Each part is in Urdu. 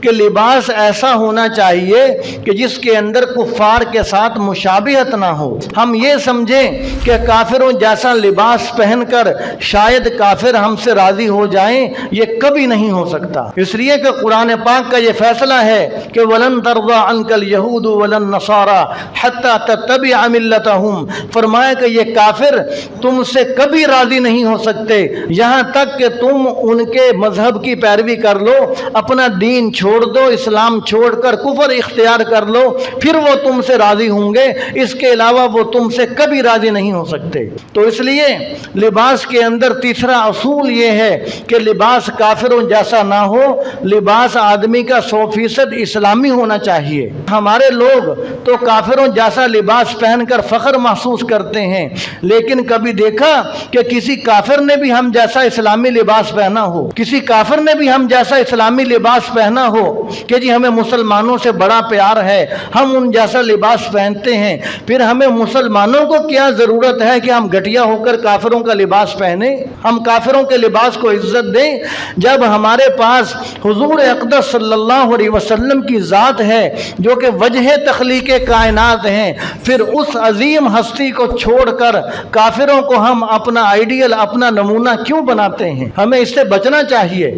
کہ لباس ایسا ہونا چاہیے کہ جس کے اندر کفار کے ساتھ مشابہت نہ ہو۔ ہم یہ سمجھیں کہ کافروں جیسا لباس پہن کر شاید کافر ہم سے راضی ہو جائیں، یہ کبھی نہیں ہو سکتا، اس لیے کہ قرآن پاک کا یہ فیصلہ ہے کہ وَلَن تَرْضَىٰ عَنْكَ الْيَهُودُ وَلَا النَّصَارَىٰ حَتَّىٰ تَتَّبِعَ مِلَّتَهُمْ، فرمایا کہ یہ کافر تم سے کبھی راضی نہیں ہو سکتے یہاں تک کہ تم ان کے مذہب کی پیروی کر لو، اپنا دین چھوڑ دو، اسلام چھوڑ کر کفر اختیار کر لو، پھر وہ تم سے راضی ہوں گے، اس کے علاوہ وہ تم سے کبھی راضی نہیں ہو سکتے۔ تو اس لیے لباس کے اندر تیسرا اصول یہ ہے کہ لباس کافروں جیسا نہ ہو، لباس آدمی کا 100% اسلامی ہونا چاہیے۔ ہمارے لوگ تو کافروں جیسا لباس پہن کر فخر محسوس کرتے ہیں، لیکن کبھی دیکھا کہ کسی کافر نے بھی ہم جیسا اسلامی لباس پہنا ہو؟ کسی کافر نے بھی ہم جیسا اسلامی لباس پہنا ہو کہ جی ہمیں مسلمانوں سے بڑا پیار ہے، ہم ان جیسا لباس پہنتے ہیں؟ پھر ہمیں مسلمانوں کو کیا ضرورت ہے کہ ہم گھٹیا ہو کر کافروں کا لباس پہنیں، ہم کافروں کے لباس کو عزت دیں؟ جب ہمارے پاس حضور اقدس صلی اللہ علیہ وسلم کی ذات ہے جو کہ وجہ تخلیق کائنات ہیں، پھر اس عظیم ہستی کو چھوڑ کر کافروں کو ہم اپنا آئیڈیل، اپنا نمونہ کیوں بناتے ہیں؟ ہمیں اس سے بچنا چاہیے۔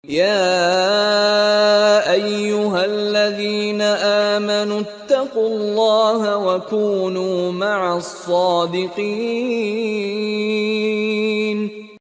يا أيها الذين آمنوا اتقوا الله وكونوا مع الصادقين